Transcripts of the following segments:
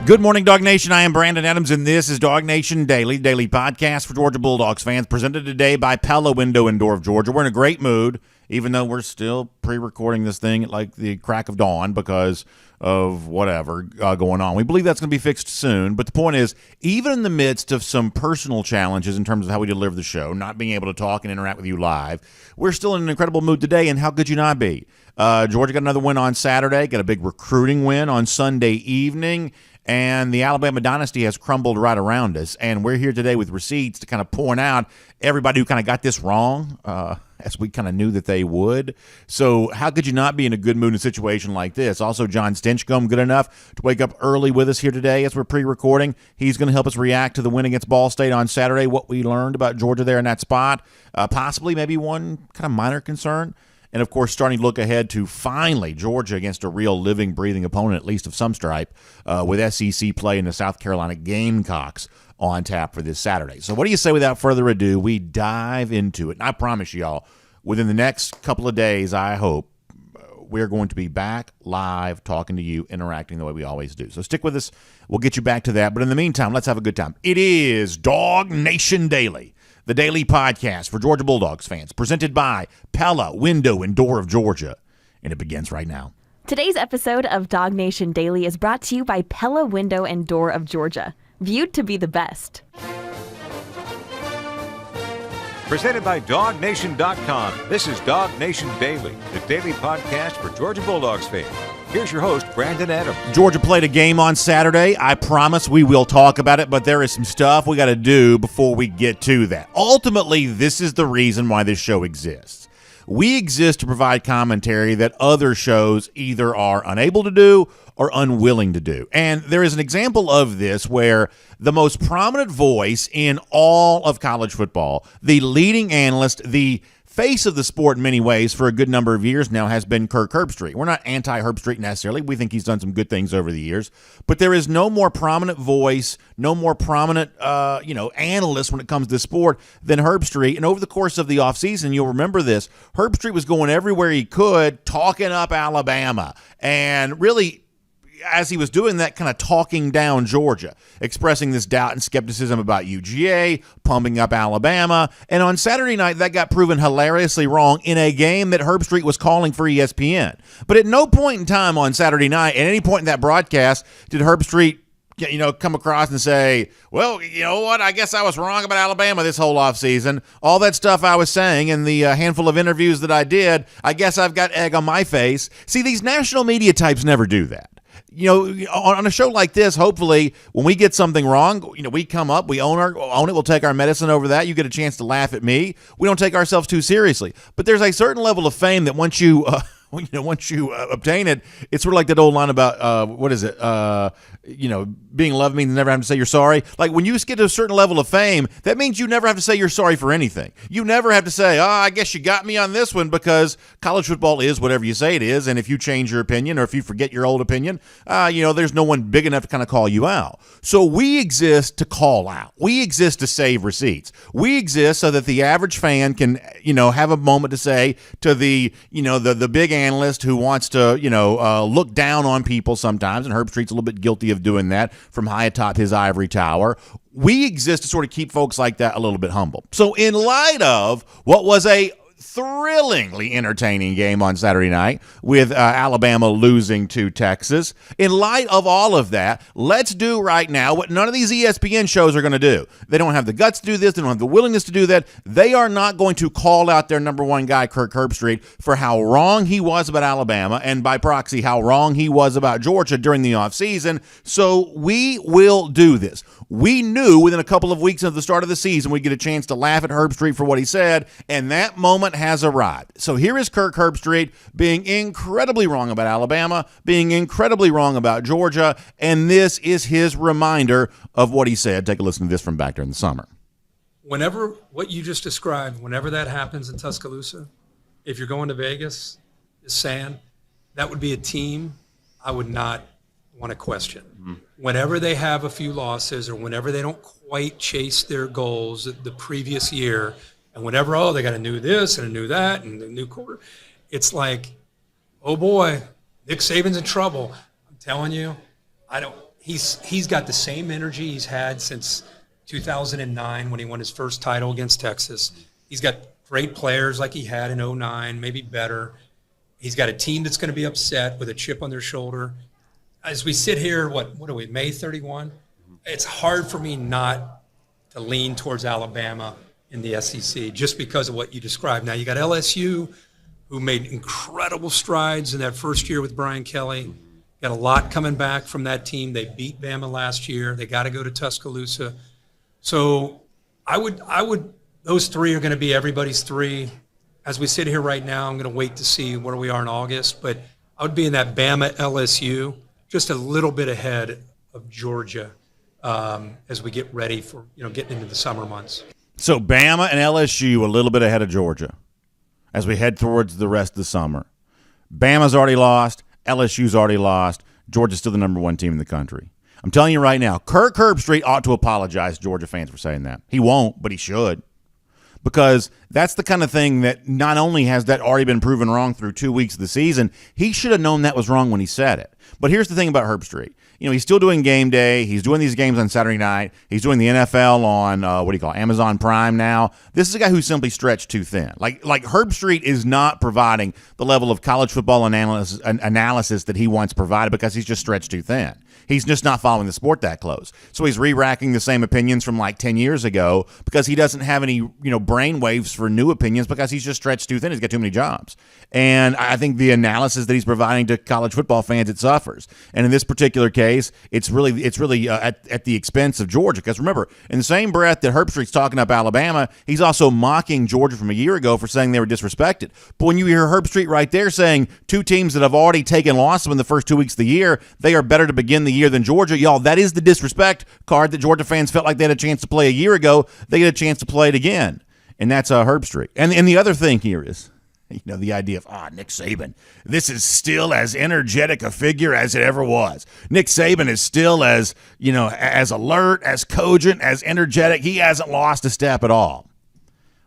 Good morning, DawgNation. I am Brandon Adams, and this is DawgNation Daily, daily podcast for Georgia Bulldogs fans, presented today by Pella Window and Door of Georgia. We're in a great mood, even though we're still pre-recording this thing at like the crack of dawn because of whatever going on. We believe that's going to be fixed soon, but the point is, even in the midst of some personal challenges in terms of how we deliver the show, not being able to talk and interact with you live, we're still in an incredible mood today, and how could you not be? Georgia got another win on Saturday, got a big recruiting win on Sunday evening, and the Alabama dynasty has crumbled right around us. And we're here today with receipts to kind of point out everybody who kind of got this wrong, as we kind of knew that they would. So how could you not be in a good mood in a situation like this? Also, John Stinchcomb, good enough to wake up early with us here today as we're pre-recording. He's going to help us react to the win against Ball State on Saturday, what we learned about Georgia there in that spot, possibly maybe one kind of minor concern. And, of course, starting to look ahead to finally Georgia against a real living, breathing opponent, at least of some stripe, with SEC play in the South Carolina Gamecocks on tap for this Saturday. So what do you say without further ado, we dive into it. And I promise y'all, within the next couple of days, I hope, we're going to be back live talking to you, interacting the way we always do. So stick with us. We'll get you back to that. But in the meantime, let's have a good time. It is DawgNation Daily, the daily podcast for Georgia Bulldogs fans, presented by Pella Window and Door of Georgia. And it begins right now. Today's episode of DawgNation Daily is brought to you by Pella Window and Door of Georgia, viewed to be the best. Presented by DawgNation.com. This is DawgNation Daily, the daily podcast for Georgia Bulldogs fans. Here's your host, Brandon Adams. Georgia played a game on Saturday. I promise we will talk about it, but there is some stuff we got to do before we get to that. Ultimately, this is the reason why this show exists. We exist to provide commentary that other shows either are unable to do or unwilling to do. And there is an example of this where the most prominent voice in all of college football, the leading analyst, the face of the sport in many ways for a good number of years now, has been Kirk Herbstreit. We're not anti-Herbstreit necessarily. We think he's done some good things over the years. But there is no more prominent voice, no more prominent analyst when it comes to sport than Herbstreit. And over the course of the offseason, you'll remember this, Herbstreit was going everywhere he could, talking up Alabama. And really, as he was doing that, kind of talking down Georgia, expressing this doubt and skepticism about UGA, pumping up Alabama. And on Saturday night, that got proven hilariously wrong in a game that Herbstreit was calling for ESPN. But at no point in time on Saturday night, at any point in that broadcast, did Herbstreit come across and say, well, you know what, I guess I was wrong about Alabama this whole offseason. All that stuff I was saying in the handful of interviews that I did, I guess I've got egg on my face. See, these national media types never do that. On a show like this, hopefully, when we get something wrong, we come up, we own it, we'll take our medicine over that. You get a chance to laugh at me. We don't take ourselves too seriously. But there's a certain level of fame that once you obtain it, it's sort of like that old line about being loved means never having to say you're sorry. Like when you get to a certain level of fame, that means you never have to say you're sorry for anything. You never have to say, I guess you got me on this one, because college football is whatever you say it is. And if you change your opinion or if you forget your old opinion, there's no one big enough to kind of call you out. So we exist to call out. We exist to save receipts. We exist so that the average fan can, have a moment to say to the big analyst who wants to, look down on people sometimes, and Herbstreit's a little bit guilty of doing that from high atop his ivory tower. We exist to sort of keep folks like that a little bit humble. So in light of what was a thrillingly entertaining game on Saturday night with Alabama losing to Texas. In light of all of that, let's do right now what none of these ESPN shows are going to do. They don't have the guts to do this. They don't have the willingness to do that. They are not going to call out their number one guy, Kirk Herbstreit, for how wrong he was about Alabama and by proxy how wrong he was about Georgia during the offseason. So we will do this. We knew within a couple of weeks of the start of the season we'd get a chance to laugh at Herbstreit for what he said, and that moment has arrived. So here is Kirk Herbstreit being incredibly wrong about Alabama, being incredibly wrong about Georgia, and this is his reminder of what he said. Take a listen to this from back during the summer. Whenever what you just described, whenever that happens in Tuscaloosa, if you're going to Vegas, is sand, that would be a team I would not want to question. Mm-hmm. Whenever they have a few losses or whenever they don't quite chase their goals the previous year, and whenever, they got a new this and a new that and a new quarter, it's like, oh boy, Nick Saban's in trouble. I'm telling you, he's got the same energy he's had since 2009 when he won his first title against Texas. He's got great players like he had in 2009, maybe better. He's got a team that's going to be upset with a chip on their shoulder. As we sit here, what are we, May 31? It's hard for me not to lean towards Alabama in the SEC just because of what you described. Now, you got LSU, who made incredible strides in that first year with Brian Kelly. Got a lot coming back from that team. They beat Bama last year. They got to go to Tuscaloosa. So I would. Those three are going to be everybody's three. As we sit here right now, I'm going to wait to see where we are in August. But I would be in that Bama LSU, just a little bit ahead of Georgia as we get ready for getting into the summer months. So Bama and LSU a little bit ahead of Georgia as we head towards the rest of the summer. Bama's already lost. LSU's already lost. Georgia's still the number one team in the country. I'm telling you right now, Kirk Herbstreit ought to apologize to Georgia fans for saying that. He won't, but he should. Because that's the kind of thing that not only has that already been proven wrong through 2 weeks of the season, he should have known that was wrong when he said it. But here's the thing about Herbstreit. He's still doing game day. He's doing these games on Saturday night. He's doing the NFL on, Amazon Prime now. This is a guy who's simply stretched too thin. Like Herbstreit is not providing the level of college football analysis that he once provided because he's just stretched too thin. He's just not following the sport that close. So he's re-racking the same opinions from like 10 years ago because he doesn't have any, brain waves for new opinions because he's just stretched too thin. He's got too many jobs. And I think the analysis that he's providing to college football fans, it suffers. And in this particular case, it's really at the expense of Georgia. Because remember, in the same breath that Herbstreit's talking up Alabama, he's also mocking Georgia from a year ago for saying they were disrespected. But when you hear Herbstreit right there saying two teams that have already taken losses in the first 2 weeks of the year, they are better to begin the year than Georgia, y'all, that is the disrespect card that Georgia fans felt like they had a chance to play a year ago. They get a chance to play it again. And that's Herbstreit. And the other thing here is, the idea of, Nick Saban, this is still as energetic a figure as it ever was. Nick Saban is still as, as alert, as cogent, as energetic. He hasn't lost a step at all.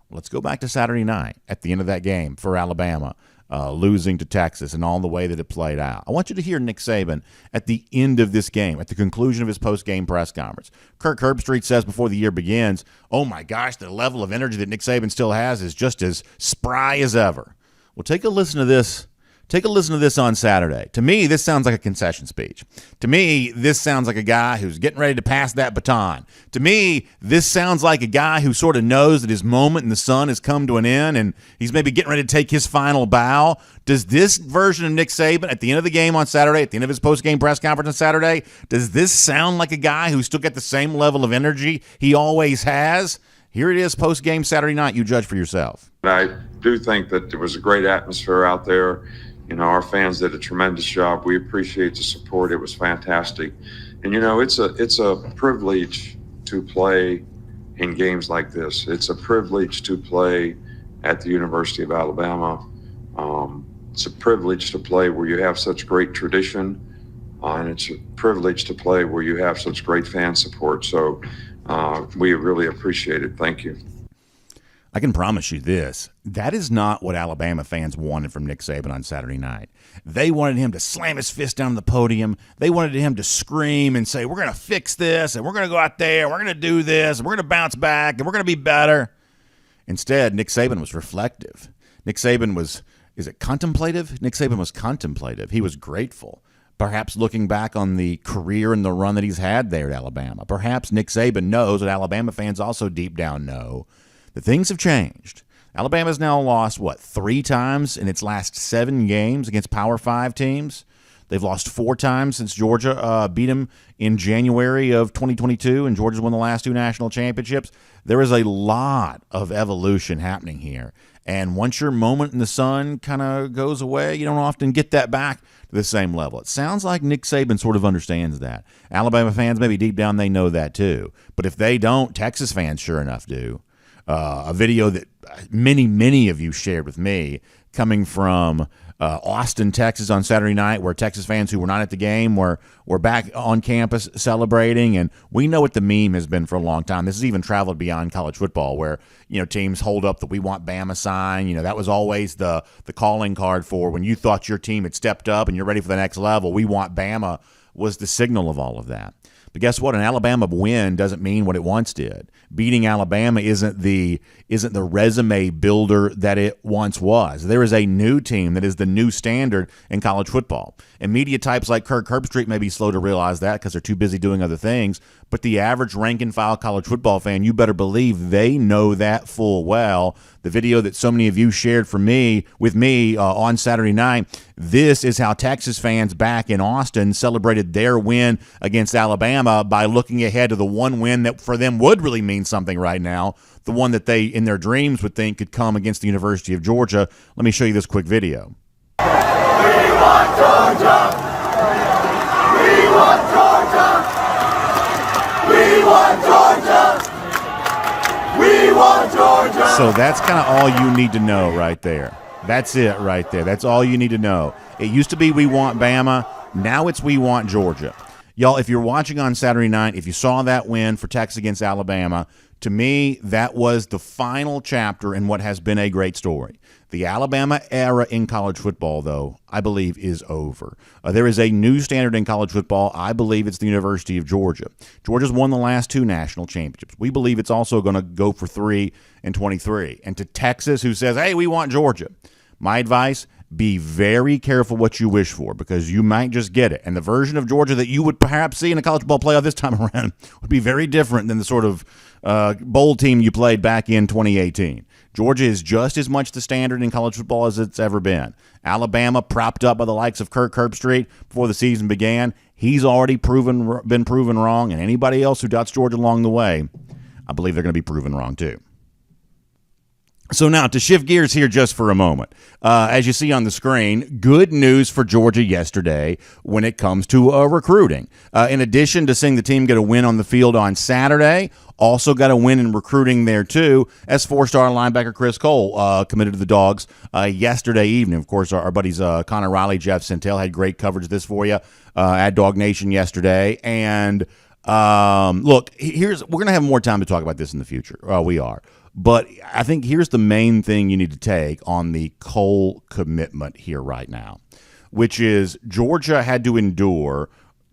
Let's go back to Saturday night at the end of that game for Alabama, losing to Texas and all the way that it played out. I want you to hear Nick Saban at the end of this game, at the conclusion of his post-game press conference. Kirk Herbstreit says before the year begins, oh my gosh, the level of energy that Nick Saban still has is just as spry as ever. Well, take a listen to this. Take a listen to this on Saturday. To me, this sounds like a concession speech. To me, this sounds like a guy who's getting ready to pass that baton. To me, this sounds like a guy who sort of knows that his moment in the sun has come to an end and he's maybe getting ready to take his final bow. Does this version of Nick Saban at the end of the game on Saturday, at the end of his post-game press conference on Saturday, does this sound like a guy who's still got the same level of energy he always has? Here it is post-game Saturday night. You judge for yourself. I do think that there was a great atmosphere out there. Our fans did a tremendous job. We appreciate the support. It was fantastic. And, it's a privilege to play in games like this. It's a privilege to play at the University of Alabama. It's a privilege to play where you have such great tradition. And it's a privilege to play where you have such great fan support. So we really appreciate it. Thank you. I can promise you this. That is not what Alabama fans wanted from Nick Saban on Saturday night. They wanted him to slam his fist down on the podium. They wanted him to scream and say, we're going to fix this, and we're going to go out there, and we're going to do this, and we're going to bounce back, and we're going to be better. Instead, Nick Saban was reflective. Nick Saban was, is it contemplative? Nick Saban was contemplative. He was grateful. Perhaps looking back on the career and the run that he's had there at Alabama. Perhaps Nick Saban knows what Alabama fans also deep down know, that things have changed. Alabama's now lost, 3 times in its last 7 games against Power 5 teams. They've lost 4 times since Georgia beat them in January of 2022, and Georgia's won the last 2 national championships. There is a lot of evolution happening here. And once your moment in the sun kind of goes away, you don't often get that back to the same level. It sounds like Nick Saban sort of understands that. Alabama fans, maybe deep down, they know that too. But if they don't, Texas fans sure enough do. A video that many of you shared with me coming from Austin, Texas on Saturday night, where Texas fans who were not at the game were back on campus celebrating. And we know what the meme has been for a long time. This has even traveled beyond college football, where teams hold up the "We Want Bama" sign. That was always the calling card for when you thought your team had stepped up and you're ready for the next level. "We want Bama" was the signal of all of that. But guess what? An Alabama win doesn't mean what it once did. Beating Alabama isn't the resume builder that it once was. There is a new team that is the new standard in college football. And media types like Kirk Herbstreit may be slow to realize that because they're too busy doing other things. But the average rank-and-file college football fan, you better believe they know that full well. The video that so many of you shared with me on Saturday night, this is how Texas fans back in Austin celebrated their win against Alabama by looking ahead to the one win that for them would really mean something right now, the one that they in their dreams would think could come against the University of Georgia. Let me show you this quick video. We want Georgia! We want Georgia! We want Georgia! We want Georgia! So that's kind of all you need to know right there. That's it right there. That's all you need to know. It used to be we want Bama. Now it's we want Georgia. Y'all, if you're watching on Saturday night, if you saw that win for Texas against Alabama, to me, that was the final chapter in what has been a great story. The Alabama era in college football, though, I believe is over. There is a new standard in college football. I believe it's the University of Georgia. Georgia's won the last 2 national championships. We believe it's also going to go for 3 in 23. And to Texas, who says, hey, we want Georgia, my advice, be very careful what you wish for because you might just get it. And the version of Georgia that you would perhaps see in a college football playoff this time around would be very different than the sort of bowl team you played back in 2018. Georgia is just as much the standard in college football as it's ever been. Alabama, propped up by the likes of Kirk Herbstreit before the season began, he's already been proven wrong, and anybody else who doubts Georgia along the way, I believe they're going to be proven wrong too. So now, to shift gears here just for a moment, as you see on the screen, good news for Georgia yesterday when it comes to recruiting. In addition to seeing the team get a win on the field on Saturday, also got a win in recruiting there too, as 4-star linebacker Chris Cole committed to the Dogs yesterday evening. Of course, our buddies Connor Riley, Jeff Centel had great coverage of this for you at DawgNation yesterday. And look, we're going to have more time to talk about this in the future. We are. But I think here's the main thing you need to take on the Cole commitment here right now, which is Georgia had to endure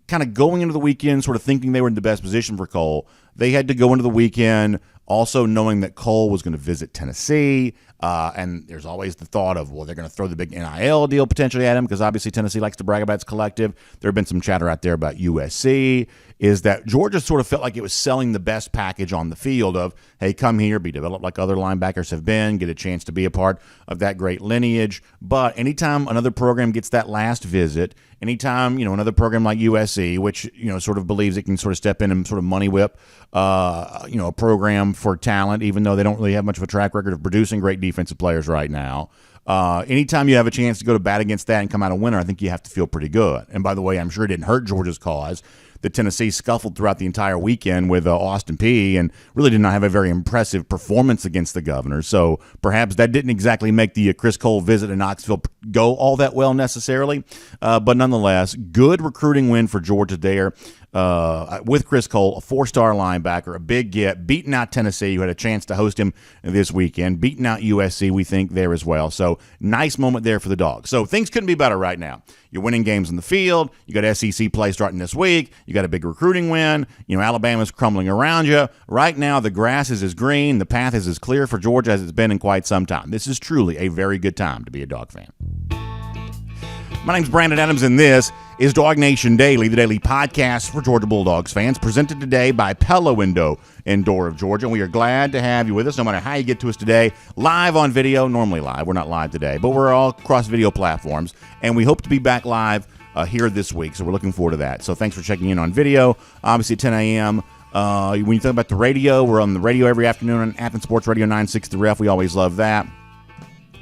kind of going into the weekend sort of thinking they were in the best position for Cole. They had to go into the weekend also knowing that Cole was going to visit Tennessee, and there's always the thought of, well, they're going to throw the big NIL deal potentially at him because obviously Tennessee likes to brag about its collective. There have been some chatter out there about USC, is that Georgia sort of felt like it was selling the best package on the field of, hey, come here, be developed like other linebackers have been, get a chance to be a part of that great lineage. But anytime another program gets that last visit, anytime, another program like USC, which, sort of believes it can sort of step in and sort of money whip, a program for talent, even though they don't really have much of a track record of producing great defensive players right now. Anytime you have a chance to go to bat against that and come out a winner, I think you have to feel pretty good. And by the way, I'm sure it didn't hurt Georgia's cause that Tennessee scuffled throughout the entire weekend with Austin Peay and really did not have a very impressive performance against the Governor. So perhaps that didn't exactly make the Chris Cole visit in Knoxville go all that well necessarily. But nonetheless, good recruiting win for Georgia there. With Chris Cole, a 4-star linebacker, a big get, beating out Tennessee, who had a chance to host him this weekend, beating out USC, we think, there as well. So nice moment there for the Dogs. So things couldn't be better right now. You're winning games in the field. You got SEC play starting this week. You got a big recruiting win. Alabama's crumbling around you. Right now, the grass is as green. The path is as clear for Georgia as it's been in quite some time. This is truly a very good time to be a Dog fan. My name's Brandon Adams, and this is DawgNation Daily, the daily podcast for Georgia Bulldogs fans, presented today by Pella Window and Door of Georgia. And we are glad to have you with us, no matter how you get to us today, live on video, normally live. We're not live today, but we're all across video platforms, and we hope to be back live here this week, so we're looking forward to that. So thanks for checking in on video, obviously at 10 a.m. When you think about the radio, we're on the radio every afternoon on Athens Sports Radio 960 The Ref. We always love that.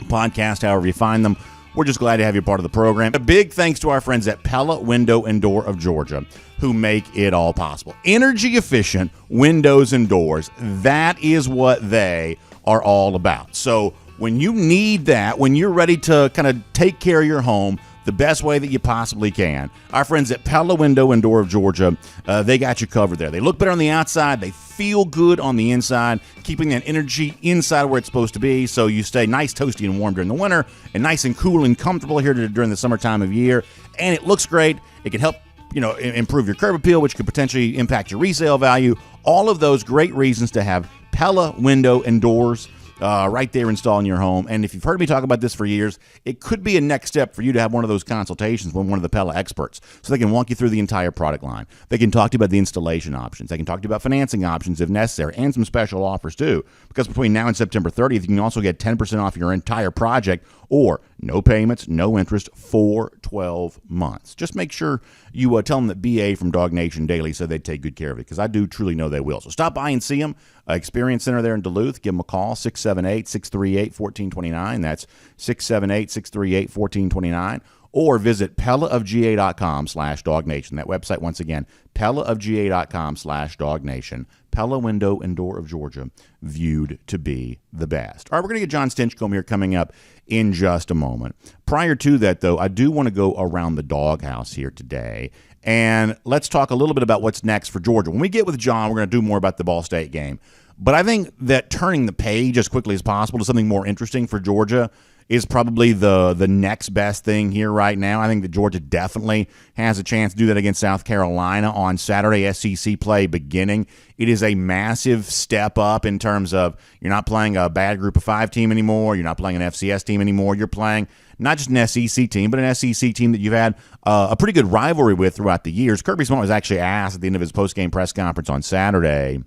Podcast, however you find them. We're just glad to have you part of the program. A big thanks to our friends at Pella Window and Door of Georgia, who make it all possible. Energy efficient windows and doors. That is what they are all about. So when you need that, when you're ready to kind of take care of your home the best way that you possibly can, our friends at Pella Window and Door of Georgia, they got you covered there. They look better on the outside. They feel good on the inside, keeping that energy inside where it's supposed to be, so you stay nice, toasty, and warm during the winter, and nice and cool and comfortable here during the summertime of year. And it looks great. It can help improve your curb appeal, which could potentially impact your resale value. All of those great reasons to have Pella window and doors right there installed in your home. And if you've heard me talk about this for years, it could be a next step for you to have one of those consultations with one of the Pella experts so they can walk you through the entire product line. They can talk to you about the installation options. They can talk to you about financing options if necessary, and some special offers too. Because between now and September 30th, you can also get 10% off your entire project, or no payments, no interest for 12 months. Just make sure you tell them that BA from DawgNation Daily said they'd take good care of it, because I do truly know they will. So stop by and see them. Experience Center there in Duluth. Give them a call, 678-638-1429. That's 678-638-1429. Or visit pellaofga.com/DawgNation. That website, once again, pellaofga.com/DawgNation. Pella Window and Door of Georgia, viewed to be the best. All right, we're going to get John Stinchcomb here coming up in just a moment. Prior to that, though, I do want to go around the DawgHouse here today, and let's talk a little bit about what's next for Georgia. When we get with John, we're going to do more about the Ball State game. But I think that turning the page as quickly as possible to something more interesting for Georgia is probably the next best thing here right now. I think that Georgia definitely has a chance to do that against South Carolina on Saturday, SEC play beginning. It is a massive step up in terms of you're not playing a bad Group of 5 team anymore. You're not playing an FCS team anymore. You're playing not just an SEC team, but an SEC team that you've had a pretty good rivalry with throughout the years. Kirby Smart was actually asked at the end of his post-game press conference on Saturday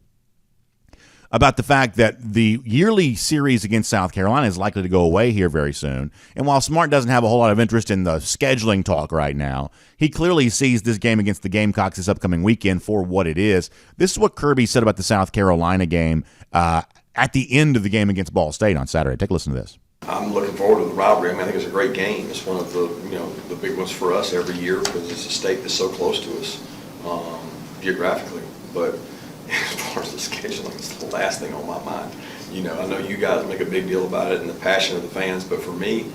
about the fact that the yearly series against South Carolina is likely to go away here very soon. And while Smart doesn't have a whole lot of interest in the scheduling talk right now, he clearly sees this game against the Gamecocks this upcoming weekend for what it is. This is what Kirby said about the South Carolina game at the end of the game against Ball State on Saturday. Take a listen to this. I'm looking forward to the rivalry. I mean, I think it's a great game. It's one of the, the big ones for us every year because it's a state that's so close to us geographically. But as far as the scheduling, it's the last thing on my mind. I know you guys make a big deal about it and the passion of the fans, but for me,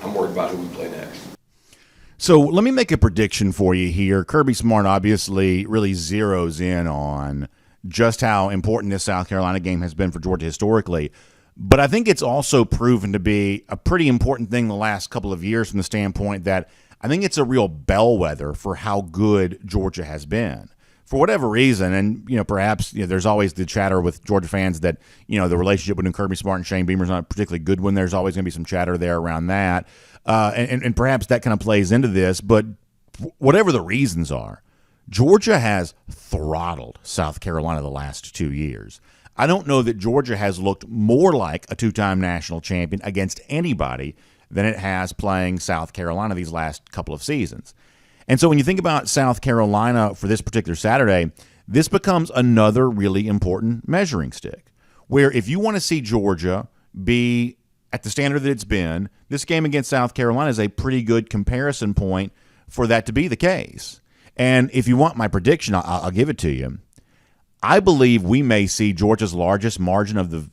I'm worried about who we play next. So let me make a prediction for you here. Kirby Smart obviously really zeroes in on just how important this South Carolina game has been for Georgia historically. But I think it's also proven to be a pretty important thing the last couple of years from the standpoint that I think it's a real bellwether for how good Georgia has been. For whatever reason, and perhaps there's always the chatter with Georgia fans that the relationship between Kirby Smart and Shane Beamer is not a particularly good one. There's always going to be some chatter there around that, and perhaps that kind of plays into this. But whatever the reasons are, Georgia has throttled South Carolina the last 2 years. I don't know that Georgia has looked more like a two-time national champion against anybody than it has playing South Carolina these last couple of seasons. And so when you think about South Carolina for this particular Saturday, this becomes another really important measuring stick, where if you want to see Georgia be at the standard that it's been, this game against South Carolina is a pretty good comparison point for that to be the case. And if you want my prediction, I'll give it to you. I believe we may see Georgia's largest margin of the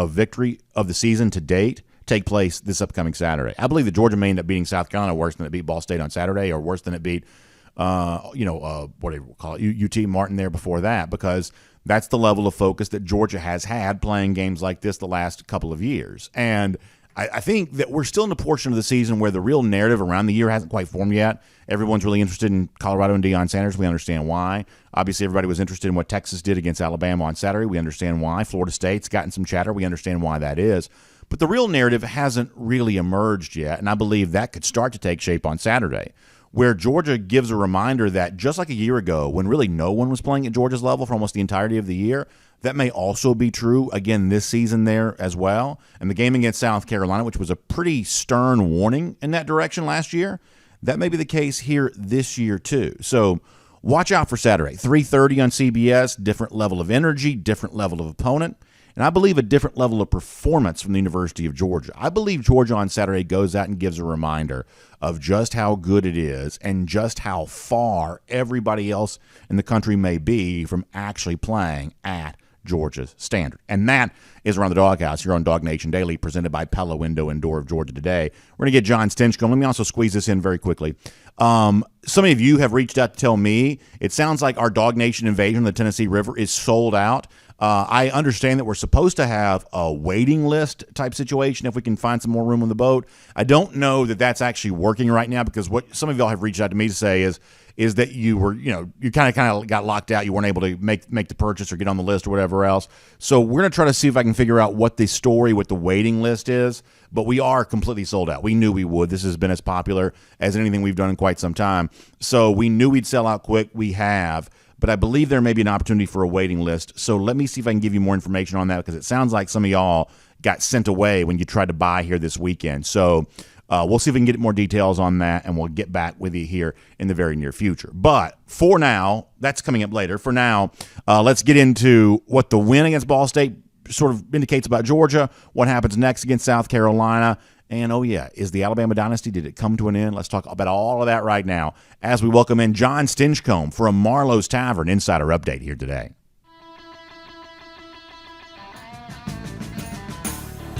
victory of the season to date take place this upcoming Saturday. I believe that Georgia may end up beating South Carolina worse than it beat Ball State on Saturday, or worse than it beat, what do you call it, UT Martin there before that, because that's the level of focus that Georgia has had playing games like this the last couple of years. And I think that we're still in the portion of the season where the real narrative around the year hasn't quite formed yet. Everyone's really interested in Colorado and Deion Sanders. We understand why. Obviously, everybody was interested in what Texas did against Alabama on Saturday. We understand why. Florida State's gotten some chatter. We understand why that is. But the real narrative hasn't really emerged yet, and I believe that could start to take shape on Saturday, where Georgia gives a reminder that just like a year ago, when really no one was playing at Georgia's level for almost the entirety of the year, that may also be true again this season there as well. And the game against South Carolina, which was a pretty stern warning in that direction last year, that may be the case here this year too. So watch out for Saturday, 3:30 on CBS, different level of energy, different level of opponent. And I believe a different level of performance from the University of Georgia. I believe Georgia on Saturday goes out and gives a reminder of just how good it is and just how far everybody else in the country may be from actually playing at Georgia's standard. And that is around the DawgHouse here on DawgNation Daily, presented by Pella Window and Door of Georgia today. We're going to get John Stinchcomb. Let me also squeeze this in very quickly. Some of you have reached out to tell me it sounds like our DawgNation invasion of the Tennessee River is sold out. I understand that we're supposed to have a waiting list type situation if we can find some more room on the boat. I don't know that that's actually working right now, because what some of y'all have reached out to me to say is that you were, you kind of got locked out. You weren't able to make the purchase or get on the list or whatever else. So we're going to try to see if I can figure out what the story with the waiting list is. But we are completely sold out. We knew we would. This has been as popular as anything we've done in quite some time. So we knew we'd sell out quick. We have. But I believe there may be an opportunity for a waiting list. So let me see if I can give you more information on that, because it sounds like some of y'all got sent away when you tried to buy here this weekend. So we'll see if we can get more details on that, and we'll get back with you here in the very near future. But for now, that's coming up later. For now, let's get into what the win against Ball State sort of indicates about Georgia, what happens next against South Carolina, and, oh, yeah, is the Alabama dynasty, did it come to an end? Let's talk about all of that right now as we welcome in John Stinchcomb from Marlowe's Tavern Insider Update here today.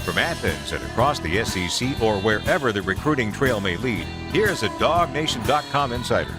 From Athens and across the SEC or wherever the recruiting trail may lead, here's a DawgNation.com insider.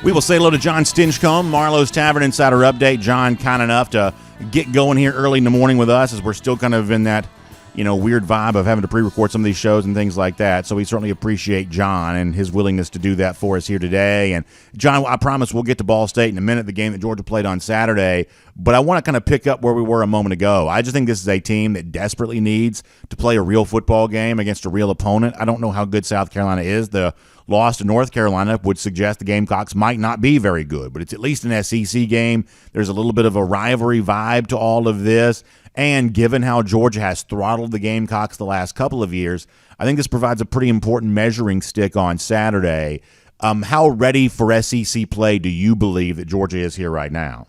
We will say hello to John Stinchcomb, Marlowe's Tavern Insider Update. John, kind enough to get going here early in the morning with us, as we're still kind of in that weird vibe of having to pre-record some of these shows and things like that. So we certainly appreciate John and his willingness to do that for us here today. And John, I promise we'll get to Ball State in a minute, the game that Georgia played on Saturday. But I want to kind of pick up where we were a moment ago. I just think this is a team that desperately needs to play a real football game against a real opponent. I don't know how good South Carolina is. The loss to North Carolina would suggest the Gamecocks might not be very good, but it's at least an SEC game. There's a little bit of a rivalry vibe to all of this. And given how Georgia has throttled the Gamecocks the last couple of years, I think this provides a pretty important measuring stick on Saturday. How ready for SEC play do you believe that Georgia is here right now?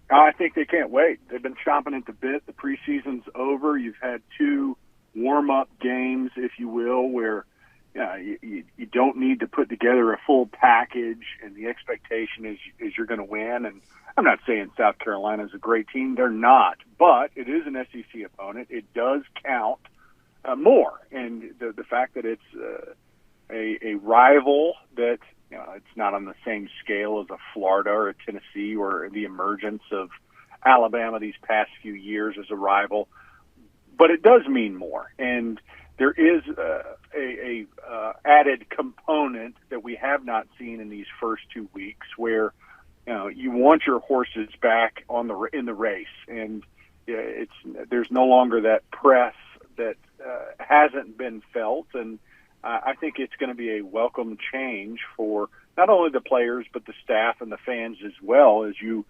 I think they can't wait. They've been chomping at the bit. The preseason's over. You've had 2 warm-up games, if you will, where you don't need to put together a full package, and the expectation is you're going to win. And I'm not saying South Carolina's a great team. They're not. But it is an SEC opponent. It does count more. And the fact that it's a rival that, it's not on the same scale as a Florida or a Tennessee or the emergence of Alabama these past few years as a rival. But it does mean more. And there is a added component that we have not seen in these first 2 weeks, where you want your horses back in the race, and there's no longer that press that hasn't been felt, and I think it's going to be a welcome change for not only the players but the staff and the fans as well, as you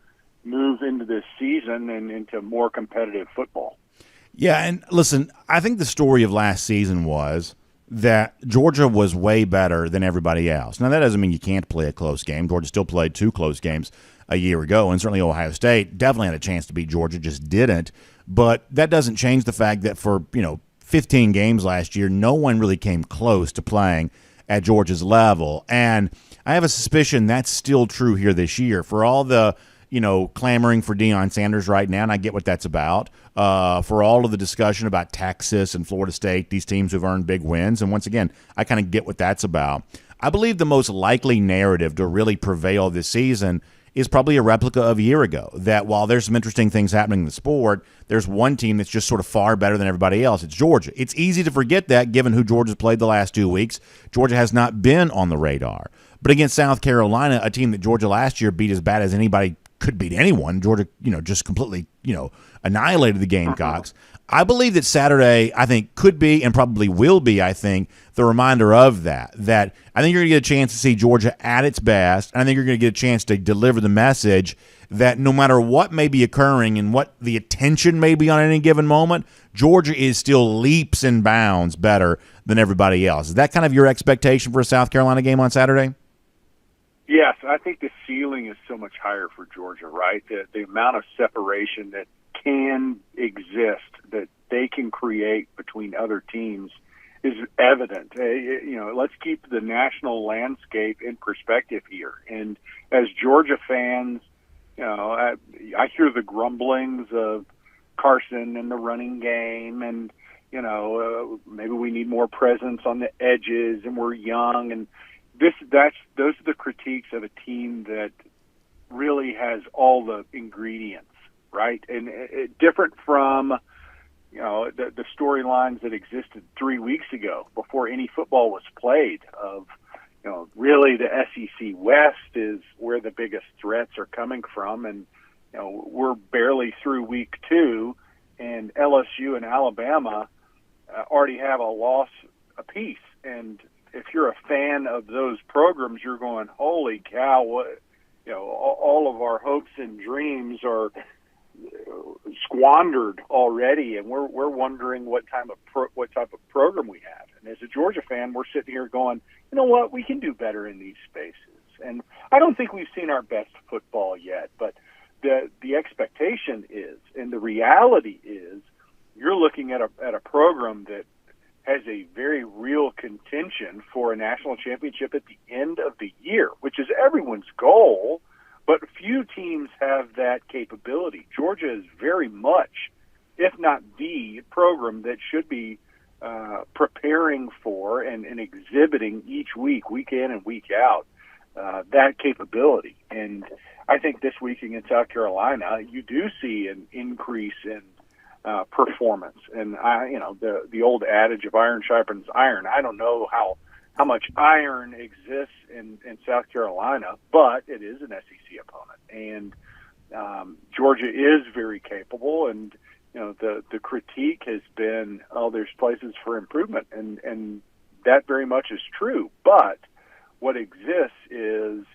move into this season and into more competitive football. Yeah, and listen, I think the story of last season was that Georgia was way better than everybody else. Now, that doesn't mean you can't play a close game. Georgia still played 2 close games a year ago, and certainly Ohio State definitely had a chance to beat Georgia, just didn't. But that doesn't change the fact that for 15 games last year, no one really came close to playing at Georgia's level. And I have a suspicion that's still true here this year. For all the clamoring for Deion Sanders right now, and I get what that's about, for all of the discussion about Texas and Florida State, these teams who've earned big wins, and once again, I kind of get what that's about. I believe the most likely narrative to really prevail this season is probably a replica of a year ago, that while there's some interesting things happening in the sport, there's one team that's just sort of far better than everybody else. It's Georgia. It's easy to forget that given who Georgia's played the last 2 weeks. Georgia has not been on the radar. But against South Carolina, a team that Georgia last year beat as bad as anybody could beat anyone, Georgia, just completely, annihilated the Gamecocks. I believe that Saturday, I think, could be and probably will be, I think, the reminder of that. That I think you're going to get a chance to see Georgia at its best, and I think you're going to get a chance to deliver the message that no matter what may be occurring and what the attention may be on any given moment, Georgia is still leaps and bounds better than everybody else. Is that kind of your expectation for a South Carolina game on Saturday? Yes, I think the ceiling is so much higher for Georgia, right? The amount of separation that can exist, that they can create between other teams, is evident. Let's keep the national landscape in perspective here. And as Georgia fans, I hear the grumblings of Carson and the running game, and maybe we need more presence on the edges, and we're young, and those are the critiques of a team that really has all the ingredients right? And different from, the storylines that existed 3 weeks ago before any football was played of, really the SEC West is where the biggest threats are coming from. And, we're barely through week 2, and LSU and Alabama already have a loss apiece. And if you're a fan of those programs, you're going, holy cow, what, all of our hopes and dreams are squandered already, and we're wondering what type of program we have. And as a Georgia fan, we're sitting here going, you know what, we can do better in these spaces. And I don't think we've seen our best football yet, but the expectation is, and the reality is, you're looking at a program that has a very real contention for a national championship at the end of the year, which is everyone's goal, but few teams have that capability. Georgia is very much, if not the program that should be preparing for and exhibiting each week in and week out, that capability. And I think this week against South Carolina, you do see an increase in performance. And the old adage of iron sharpens iron. I don't know how much iron exists in South Carolina, but it is an SEC opponent, and Georgia is very capable. And the critique has been, there's places for improvement, and that very much is true. But what exists is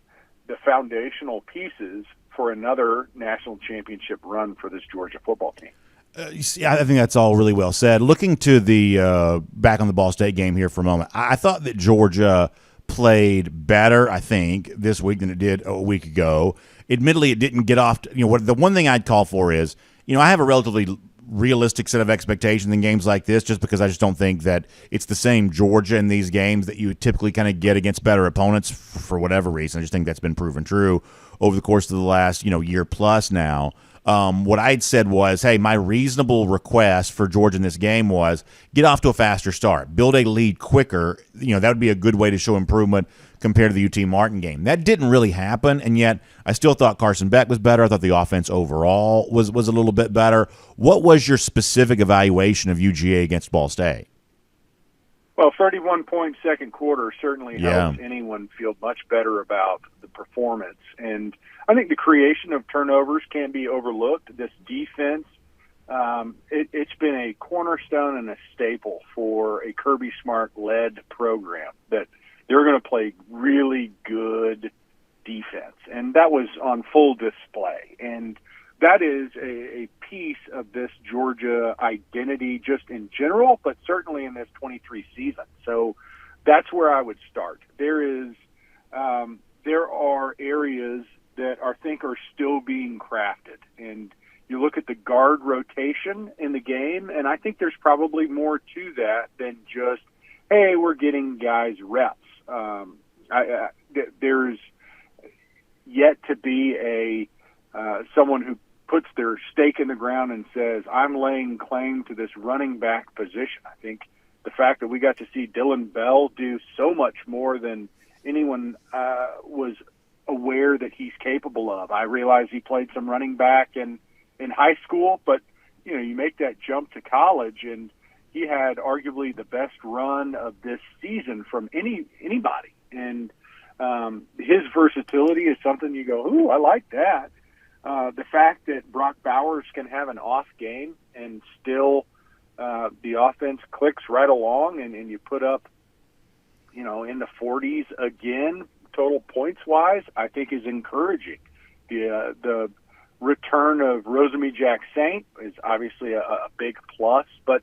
the foundational pieces for another national championship run for this Georgia football team. I think that's all really well said. Looking to the back on the Ball State game here for a moment, I thought that Georgia played better, I think, this week than it did a week ago. Admittedly, it didn't get off to, what the one thing I'd call for is, I have a relatively realistic set of expectations in games like this, just because I just don't think that it's the same Georgia in these games that you would typically kind of get against better opponents for whatever reason. I just think that's been proven true over the course of the last, year plus now. What I'd said was, hey, my reasonable request for Georgia in this game was get off to a faster start, build a lead quicker. That would be a good way to show improvement compared to the UT Martin game. That didn't really happen, and yet I still thought Carson Beck was better. I thought the offense overall was a little bit better. What was your specific evaluation of UGA against Ball State? Well, 31-point second quarter certainly helps anyone feel much better about the performance. And I think the creation of turnovers can be overlooked. This defense, it's been a cornerstone and a staple for a Kirby Smart-led program, that they're going to play really good defense. And that was on full display. And that is a piece of this Georgia identity just in general, but certainly in this 23 season. So that's where I would start. There are areas that I think are still being crafted. And you look at the guard rotation in the game, and I think there's probably more to that than just, hey, we're getting guys reps. There's yet to be someone who puts their stake in the ground and says, I'm laying claim to this running back position. I think the fact that we got to see Dylan Bell do so much more than anyone was aware that he's capable of. I realize he played some running back in high school, but you make that jump to college, and he had arguably the best run of this season from anybody. And his versatility is something you go, ooh, I like that. The fact that Brock Bowers can have an off game and still the offense clicks right along, and you put up, in the 40s again, total points-wise, I think is encouraging. The return of Rosemy Jack-Saint is obviously a big plus, but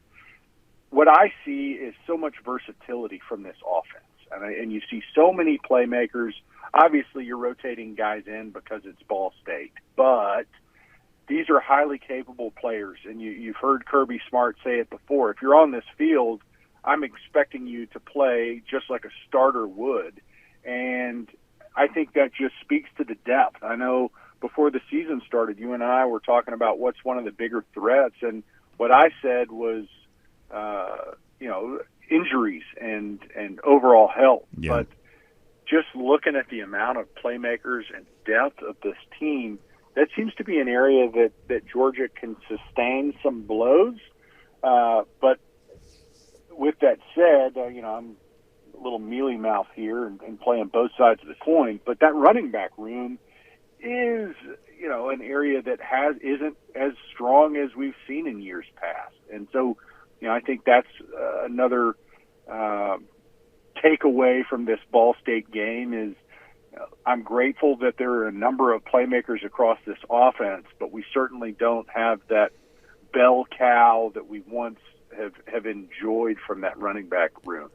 what I see is so much versatility from this offense. And you see so many playmakers. Obviously, you're rotating guys in because it's Ball State, but these are highly capable players. And you've heard Kirby Smart say it before. If you're on this field, I'm expecting you to play just like a starter would. And I think that just speaks to the depth. I know before the season started, you and I were talking about what's one of the bigger threats. And what I said was, injuries and overall health. Yeah. But just looking at the amount of playmakers and depth of this team, that seems to be an area that Georgia can sustain some blows. But with that said, I'm a little mealy mouth here and playing both sides of the coin. But that running back room is, an area that isn't as strong as we've seen in years past. And so, I think that's another takeaway from this Ball State game is I'm grateful that there are a number of playmakers across this offense, but we certainly don't have that bell cow that we once have enjoyed from that running back room.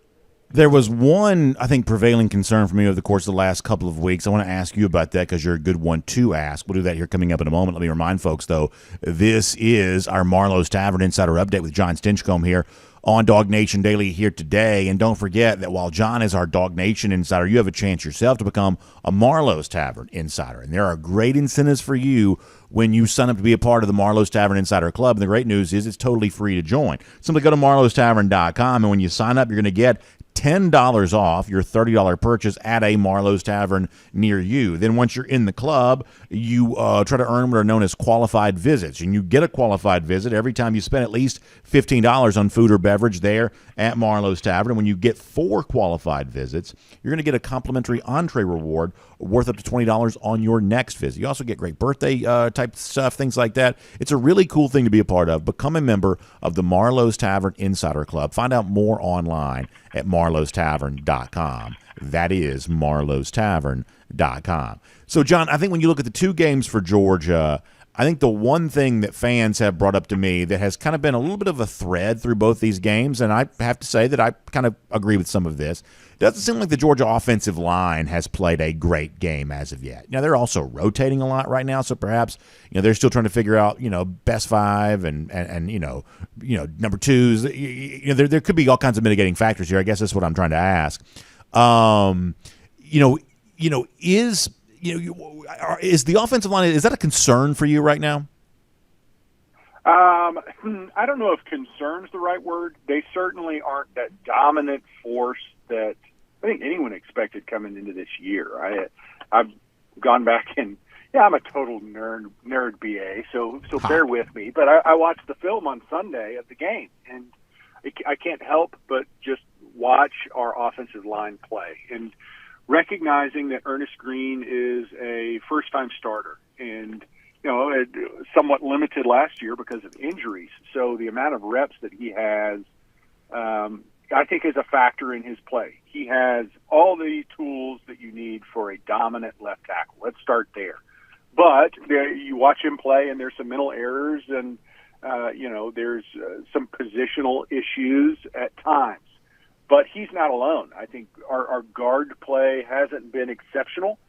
There was one, I think, prevailing concern for me over the course of the last couple of weeks. I want to ask you about that because you're a good one to ask. We'll do that here coming up in a moment. Let me remind folks, though, this is our Marlowe's Tavern Insider Update with John Stinchcomb here on DawgNation Daily here today. And don't forget that while John is our DawgNation Insider, you have a chance yourself to become a Marlowe's Tavern Insider. And there are great incentives for you when you sign up to be a part of the Marlowe's Tavern Insider Club. And the great news is it's totally free to join. Simply go to marlowestavern.com, and when you sign up, you're going to get $10 off your $30 purchase at a Marlowe's Tavern near you. Then once you're in the club, you try to earn what are known as qualified visits. And you get a qualified visit every time you spend at least $15 on food or beverage there at Marlowe's Tavern. And when you get 4 qualified visits, you're going to get a complimentary entree reward worth up to $20 on your next visit. You also get great birthday type stuff, things like that. It's a really cool thing to be a part of. Become a member of the Marlowe's Tavern Insider Club. Find out more online at marlowestavern.com. That is marlowestavern.com. So, John, I think when you look at the 2 games for Georgia, I think the one thing that fans have brought up to me that has kind of been a little bit of a thread through both these games, and I have to say that I kind of agree with some of this, doesn't seem like the Georgia offensive line has played a great game as of yet. Now, they're also rotating a lot right now, so perhaps they're still trying to figure out best 5 and number 2s. There could be all kinds of mitigating factors here. I guess that's what I'm trying to ask. Is the offensive line, is that a concern for you right now? I don't know if concern's the right word. They certainly aren't that dominant force that I think anyone expected coming into this year. I've gone back and, I'm a total nerd BA, so bear with me. But I watched the film on Sunday of the game, and I can't help but just watch our offensive line play. And recognizing that Ernest Green is a first-time starter and, somewhat limited last year because of injuries. So the amount of reps that he has, I think, is a factor in his play. He has all the tools that you need for a dominant left tackle. Let's start there. But you watch him play, and there's some mental errors, and, there's some positional issues at times. But he's not alone. I think our guard play hasn't been exceptional.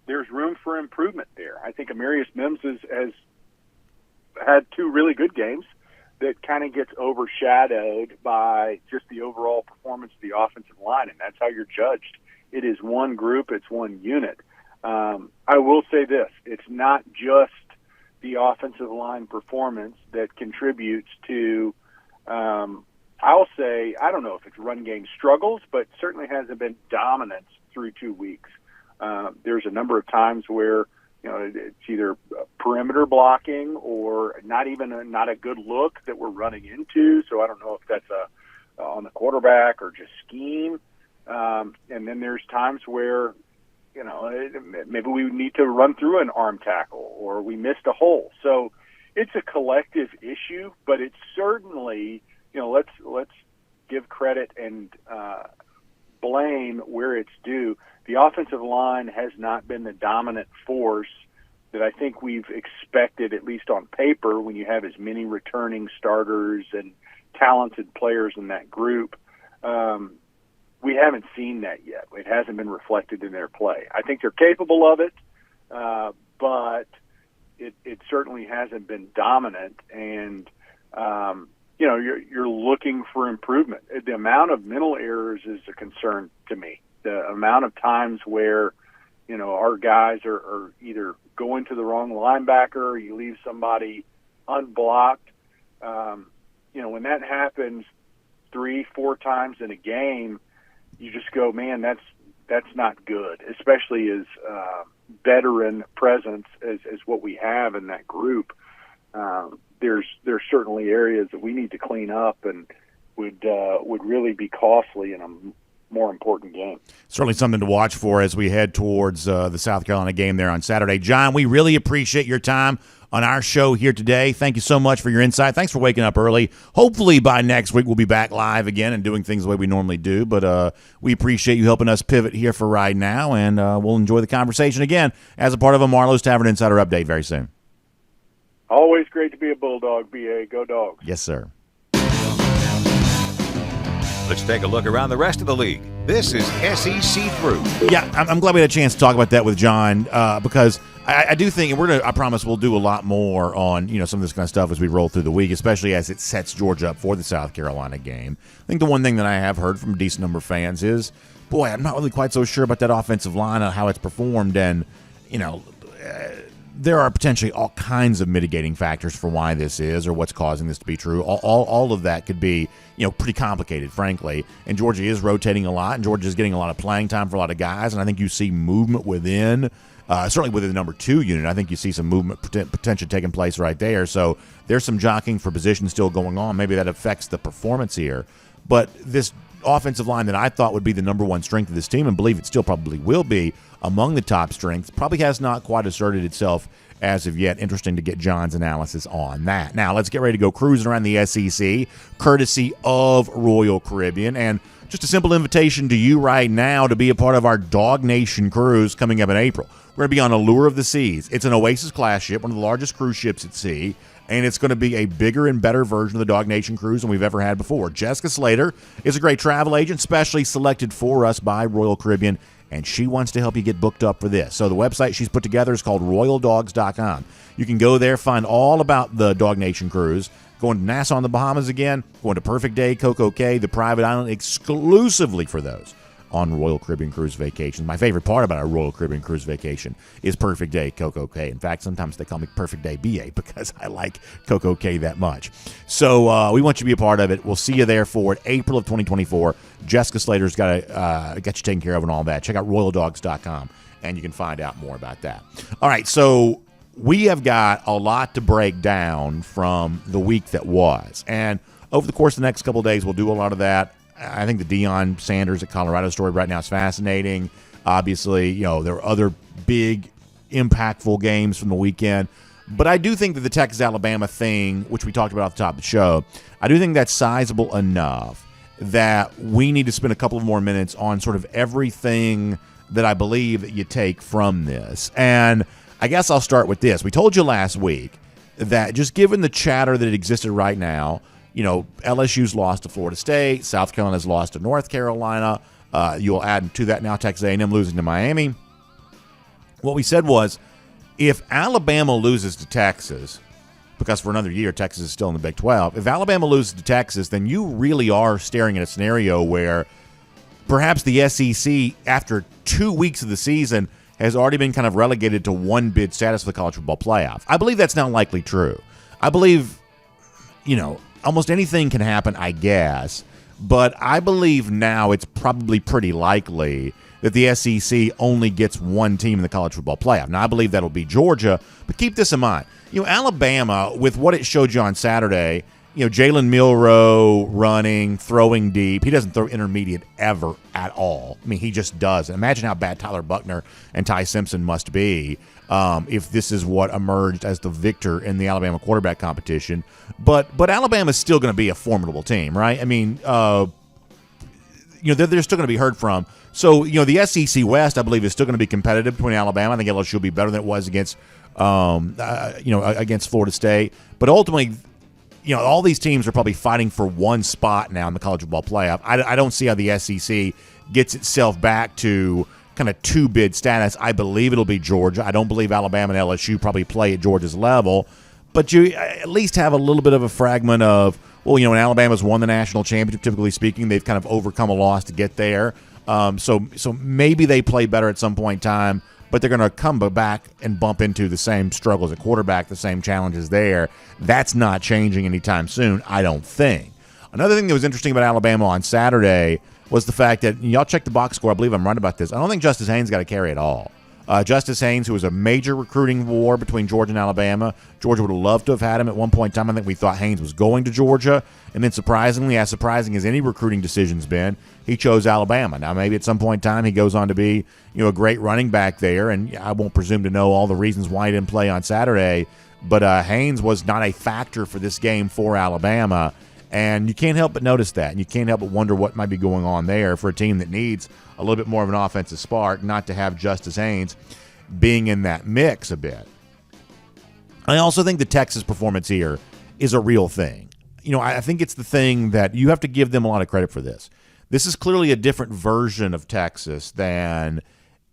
There's room for improvement there. I think Amarius Mims has had 2 really good games that kind of gets overshadowed by just the overall performance of the offensive line, and that's how you're judged. It is one group. It's one unit. I will say this. It's not just the offensive line performance that contributes to I'll say, I don't know if it's run game struggles, but certainly hasn't been dominance through 2 weeks. There's a number of times where, it's either perimeter blocking or not a good look that we're running into. So I don't know if that's on the quarterback or just scheme. And then there's times where, maybe we need to run through an arm tackle or we missed a hole. So it's a collective issue, but it's certainly, let's give credit and blame where it's due. The offensive line has not been the dominant force that I think we've expected, at least on paper, when you have as many returning starters and talented players in that group. We haven't seen that yet. It hasn't been reflected in their play. I think they're capable of it, but it certainly hasn't been dominant. And, you're looking for improvement. The amount of mental errors is a concern to me. The amount of times where, our guys are either going to the wrong linebacker or you leave somebody unblocked. When that happens 3-4 times in a game, you just go, man, that's not good, especially as, veteran presence as what we have in that group, there's certainly areas that we need to clean up and would really be costly in a more important game. Certainly something to watch for as we head towards the South Carolina game there on Saturday. John, we really appreciate your time on our show here today. Thank you so much for your insight. Thanks for waking up early. Hopefully by next week we'll be back live again and doing things the way we normally do. But we appreciate you helping us pivot here for right now, and we'll enjoy the conversation again as a part of a Marlowe's Tavern Insider Update very soon. Always great to be a Bulldog, BA. Go Dogs. Yes, sir. Let's take a look around the rest of the league. This is SEC Through. Yeah, I'm glad we had a chance to talk about that with John because I do think, and I promise we'll do a lot more on some of this kind of stuff as we roll through the week, especially as it sets Georgia up for the South Carolina game. I think the one thing that I have heard from a decent number of fans is, boy, I'm not really quite so sure about that offensive line and how it's performed, and there are potentially all kinds of mitigating factors for why this is or what's causing this to be true. All of that could be, pretty complicated, frankly. And Georgia is rotating a lot, and Georgia is getting a lot of playing time for a lot of guys. And I think you see movement within, certainly within the number 2 unit. I think you see some movement potential taking place right there. So there's some jockeying for position still going on. Maybe that affects the performance here. But this offensive line that I thought would be the number 1 strength of this team, and believe it still probably will be among the top strengths, probably has not quite asserted itself as of yet. Interesting to get John's analysis on that. Now, let's get ready to go cruising around the SEC, courtesy of Royal Caribbean. And just a simple invitation to you right now to be a part of our DawgNation cruise coming up in April. We're going to be on Allure of the Seas. It's an Oasis class ship, one of the largest cruise ships at sea, and it's going to be a bigger and better version of the DawgNation cruise than we've ever had before. Jessica Slater is a great travel agent, specially selected for us by Royal Caribbean, and she wants to help you get booked up for this. So the website she's put together is called RoyalDogs.com. You can go there, find all about the DawgNation cruise, going to Nassau in the Bahamas again, going to Perfect Day, Coco Cay, the private island, exclusively for those on Royal Caribbean Cruise Vacations. My favorite part about our Royal Caribbean Cruise Vacation is Perfect Day, Coco Cay. In fact, sometimes they call me Perfect Day BA because I like Coco Cay that much. So we want you to be a part of it. We'll see you there for it, April of 2024. Jessica Slater's got you taken care of and all that. Check out RoyalDogs.com, and you can find out more about that. All right, so we have got a lot to break down from the week that was. And over the course of the next couple of days, we'll do a lot of that. I think the Deion Sanders at Colorado story right now is fascinating. Obviously, there are other big, impactful games from the weekend. But I do think that the Texas-Alabama thing, which we talked about at the top of the show, I do think that's sizable enough that we need to spend a couple of more minutes on sort of everything that I believe that you take from this. And I guess I'll start with this. We told you last week that just given the chatter that existed right now, LSU's lost to Florida State, South Carolina's lost to North Carolina. You'll add to that now Texas A&M losing to Miami. What we said was, if Alabama loses to Texas, because for another year Texas is still in the Big 12, if Alabama loses to Texas, then you really are staring at a scenario where perhaps the SEC, after 2 weeks of the season, has already been kind of relegated to 1 bid status for the college football playoff. I believe that's now likely true. I believe, almost anything can happen, I guess, but I believe now it's probably pretty likely that the SEC only gets 1 team in the college football playoff. Now, I believe that'll be Georgia, but keep this in mind. Alabama, with what it showed you on Saturday, Jalen Milroe running, throwing deep. He doesn't throw intermediate ever at all. I mean, he just does. Imagine how bad Tyler Buckner and Ty Simpson must be if this is what emerged as the victor in the Alabama quarterback competition. But Alabama's still going to be a formidable team, right? I mean, they're still going to be heard from. So, the SEC West, I believe, is still going to be competitive between Alabama. I think LSU will be better than it was against Florida State. But ultimately, all these teams are probably fighting for 1 spot now in the college football playoff. I don't see how the SEC gets itself back to kind of 2 bid status. I believe it'll be Georgia. I don't believe Alabama and LSU probably play at Georgia's level. But you at least have a little bit of a fragment of, when Alabama's won the national championship, typically speaking, they've kind of overcome a loss to get there. So maybe they play better at some point in time, but they're going to come back and bump into the same struggles at quarterback, the same challenges there. That's not changing anytime soon, I don't think. Another thing that was interesting about Alabama on Saturday was the fact that, y'all check the box score, I believe I'm right about this, I don't think Justice Haynes got a carry at all. Justice Haynes, who was a major recruiting war between Georgia and Alabama. Georgia would have loved to have had him at one point in time. I think we thought Haynes was going to Georgia. And then surprisingly, as surprising as any recruiting decision's been, he chose Alabama. Now, maybe at some point in time he goes on to be a great running back there, and I won't presume to know all the reasons why he didn't play on Saturday. But Haynes was not a factor for this game for Alabama. And you can't help but notice that. And you can't help but wonder what might be going on there for a team that needs a little bit more of an offensive spark, not to have Justice Haynes being in that mix a bit. I also think the Texas performance here is a real thing. I think it's the thing that you have to give them a lot of credit for this. This is clearly a different version of Texas than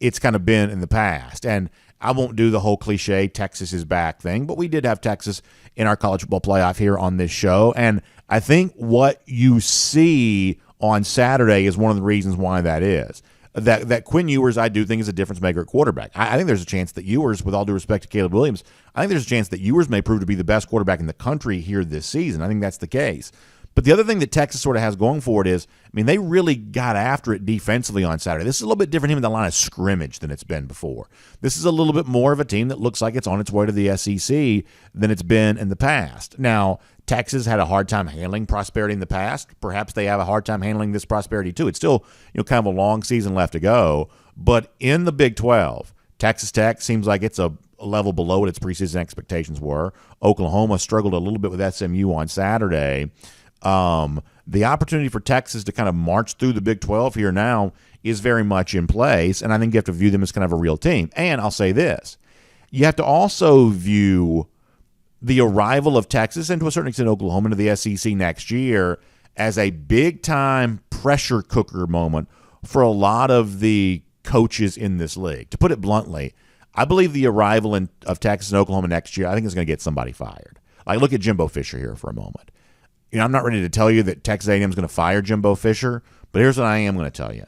it's kind of been in the past. And I won't do the whole cliche Texas is back thing, but we did have Texas in our college football playoff here on this show. And I think what you see on Saturday is one of the reasons why that is. That Quinn Ewers, I do think, is a difference maker at quarterback. I think there's a chance that Ewers, with all due respect to Caleb Williams, I think there's a chance that Ewers may prove to be the best quarterback in the country here this season. I think that's the case. But the other thing that Texas sort of has going for it is, they really got after it defensively on Saturday. This is a little bit different in the line of scrimmage than it's been before. This is a little bit more of a team that looks like it's on its way to the SEC than it's been in the past. Now, Texas had a hard time handling prosperity in the past. Perhaps they have a hard time handling this prosperity too. It's still, kind of a long season left to go. But in the Big 12, Texas Tech seems like it's a level below what its preseason expectations were. Oklahoma struggled a little bit with SMU on Saturday. The opportunity for Texas to kind of march through the Big 12 here now is very much in place, and I think you have to view them as kind of a real team. And I'll say this. You have to also view the arrival of Texas and to a certain extent Oklahoma into the SEC next year as a big-time pressure cooker moment for a lot of the coaches in this league. To put it bluntly, I believe the arrival of Texas and Oklahoma next year, I think is going to get somebody fired. Like, look at Jimbo Fisher here for a moment. I'm not ready to tell you that Texas A&M is going to fire Jimbo Fisher, but here's what I am going to tell you.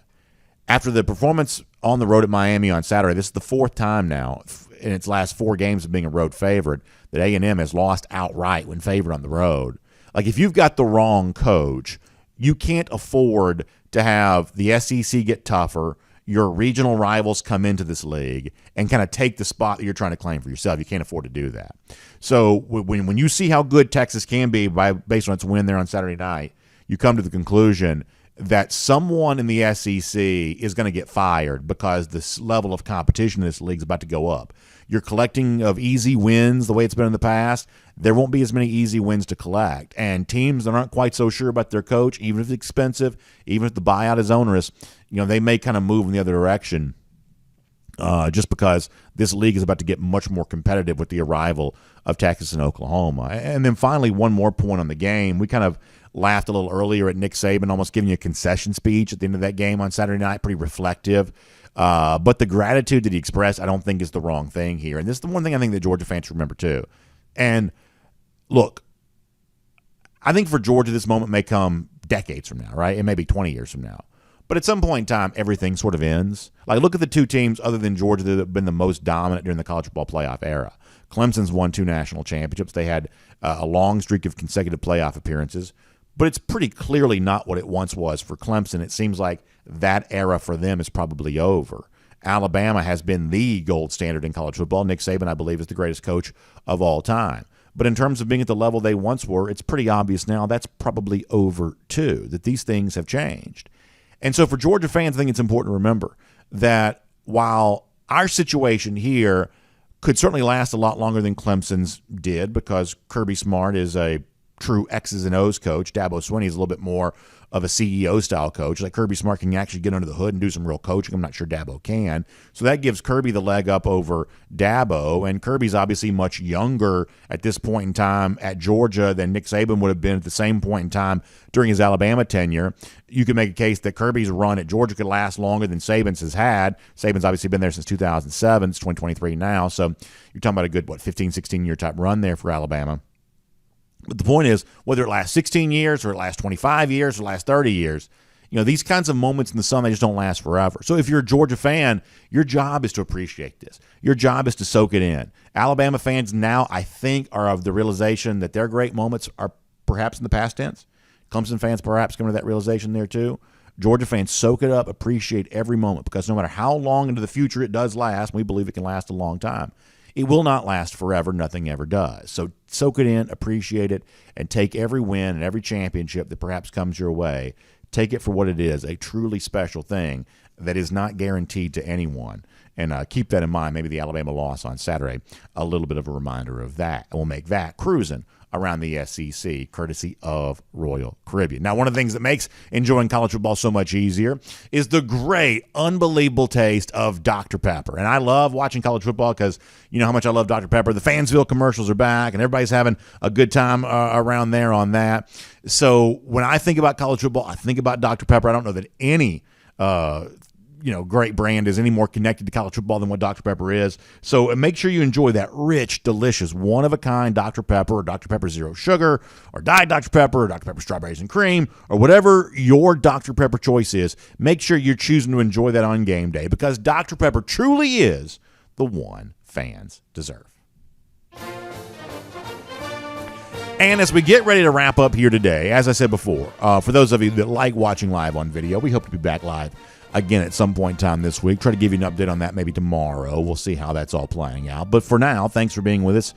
After the performance on the road at Miami on Saturday, this is the fourth time now in its last 4 games of being a road favorite that A&M has lost outright when favored on the road. Like, if you've got the wrong coach, you can't afford to have the SEC get tougher, your regional rivals come into this league and kind of take the spot that you're trying to claim for yourself. You can't afford to do that. So when you see how good Texas can be based on its win there on Saturday night, you come to the conclusion that someone in the SEC is going to get fired because this level of competition in this league is about to go up. You're collecting of easy wins the way it's been in the past. There won't be as many easy wins to collect. And teams that aren't quite so sure about their coach, even if it's expensive, even if the buyout is onerous, they may kind of move in the other direction just because this league is about to get much more competitive with the arrival of Texas and Oklahoma. And then finally, one more point on the game. We kind of laughed a little earlier at Nick Saban almost giving you a concession speech at the end of that game on Saturday night, pretty reflective. But the gratitude that he expressed, I don't think is the wrong thing here. And this is the one thing I think that Georgia fans remember too. And look, I think for Georgia, this moment may come decades from now, right? It may be 20 years from now. But at some point in time, everything sort of ends. Like, look at the 2 teams other than Georgia that have been the most dominant during the college football playoff era. Clemson's won 2 national championships. They had a long streak of consecutive playoff appearances. But it's pretty clearly not what it once was for Clemson. It seems like that era for them is probably over. Alabama has been the gold standard in college football. Nick Saban, I believe, is the greatest coach of all time. But in terms of being at the level they once were, it's pretty obvious now that's probably over too, that these things have changed. And so for Georgia fans, I think it's important to remember that while our situation here could certainly last a lot longer than Clemson's did, because Kirby Smart is a true X's and O's coach. Dabo Swinney is a little bit more of a CEO-style coach. Like, Kirby Smart can actually get under the hood and do some real coaching. I'm not sure Dabo can. So that gives Kirby the leg up over Dabo, and Kirby's obviously much younger at this point in time at Georgia than Nick Saban would have been at the same point in time during his Alabama tenure. You could make a case that Kirby's run at Georgia could last longer than Saban's has had. Saban's obviously been there since 2007. It's 2023 now. So you're talking about a good, 15, 16-year type run there for Alabama. But the point is, whether it lasts 16 years or it lasts 25 years or lasts 30 years, these kinds of moments in the sun, they just don't last forever. So if you're a Georgia fan, your job is to appreciate this. Your job is to soak it in. Alabama fans now, I think, are of the realization that their great moments are perhaps in the past tense. Clemson fans perhaps come to that realization there too. Georgia fans, soak it up, appreciate every moment, because no matter how long into the future it does last, we believe it can last a long time, it will not last forever. Nothing ever does. So soak it in, appreciate it, and take every win and every championship that perhaps comes your way. Take it for what it is, a truly special thing that is not guaranteed to anyone. And keep that in mind. Maybe the Alabama loss on Saturday, a little bit of a reminder of that. And we'll make that cruising around the SEC, courtesy of Royal Caribbean. Now, one of the things that makes enjoying college football so much easier is the great, unbelievable taste of Dr. Pepper. And I love watching college football because you know how much I love Dr. Pepper. The Fansville commercials are back, and everybody's having a good time around there on that. So when I think about college football, I think about Dr. Pepper. I don't know that any great brand is any more connected to college football than what Dr. Pepper is. So make sure you enjoy that rich, delicious, one-of-a-kind Dr. Pepper, or Dr. Pepper Zero Sugar, or Diet Dr. Pepper, or Dr. Pepper Strawberries and Cream, or whatever your Dr. Pepper choice is. Make sure you're choosing to enjoy that on game day, because Dr. Pepper truly is the one fans deserve. And as we get ready to wrap up here today, as I said before, for those of you that like watching live on video, we hope to be back live again at some point in time this week. Try to give you an update on that maybe tomorrow. We'll see how that's all playing out. But for now, thanks for being with us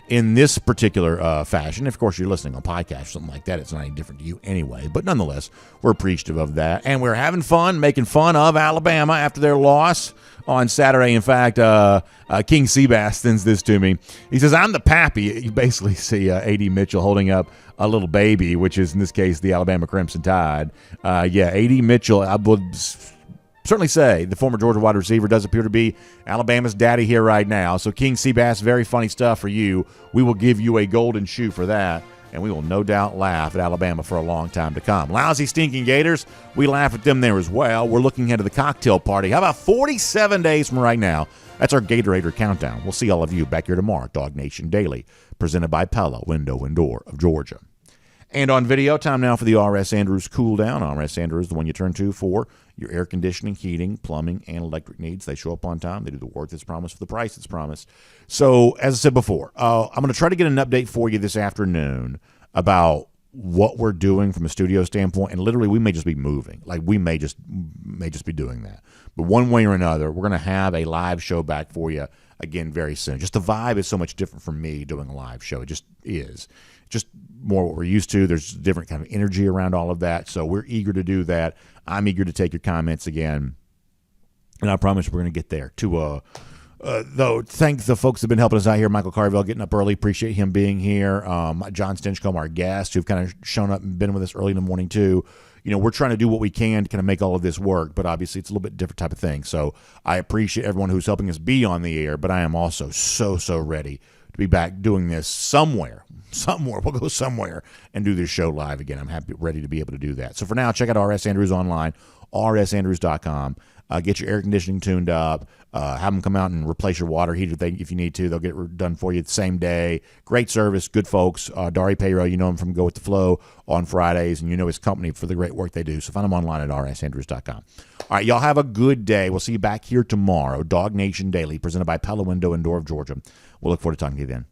in this particular fashion. Of course, you're listening on podcast or something like that. It's not any different to you anyway. But nonetheless, we're appreciative of that. And we're having fun, making fun of Alabama after their loss on Saturday. In fact, King Seabass sends this to me. He says, I'm the pappy. You basically see A.D. Mitchell holding up a little baby, which is in this case the Alabama Crimson Tide. A.D. Mitchell, I would certainly say the former Georgia wide receiver does appear to be Alabama's daddy here right now. So King Seabass, very funny stuff for you. We will give you a golden shoe for that, and we will no doubt laugh at Alabama for a long time to come. Lousy, stinking Gators, we laugh at them there as well. We're looking ahead to the cocktail party. How about 47 days from right now? That's our Gator Hater countdown. We'll see all of you back here tomorrow at DawgNation Daily, presented by Pella, window and door of Georgia. And on video, time now for the R.S. Andrews Cool Down. R.S. Andrews, the one you turn to for your air conditioning, heating, plumbing, and electric needs. They show up on time. They do the work that's promised for the price that's promised. So, as I said before, I'm going to try to get an update for you this afternoon about what we're doing from a studio standpoint. And literally, we may just be moving. Like, we may just be doing that. But one way or another, we're going to have a live show back for you again very soon. Just the vibe is so much different from me doing a live show. It just is. Just more what we're used to. There's different kind of energy around all of that. So we're eager to do that. I'm eager to take your comments again. And I promise we're going to get there. Though, thank the folks that have been helping us out here. Michael Carville getting up early. Appreciate him being here. John Stinchcomb, our guest, who've kind of shown up and been with us early in the morning too. You know, we're trying to do what we can to kind of make all of this work, but obviously it's a little bit different type of thing. So I appreciate everyone who's helping us be on the air, but I am also so ready to be back doing this somewhere. We'll go somewhere and do this show live again. I'm ready to be able to do that. So for now, check out RS Andrews online, rsandrews.com. Get your air conditioning tuned up. Have them come out and replace your water heater if you need to. They'll get it done for you the same day. Great service, good folks. Dari Payro, you know him from Go With The Flow on Fridays, and you know his company for the great work they do. So find them online at rsandrews.com. All right, y'all have a good day. We'll see you back here tomorrow. DawgNation Daily, presented by Pella Window and Door of Georgia. We'll look forward to talking to you then.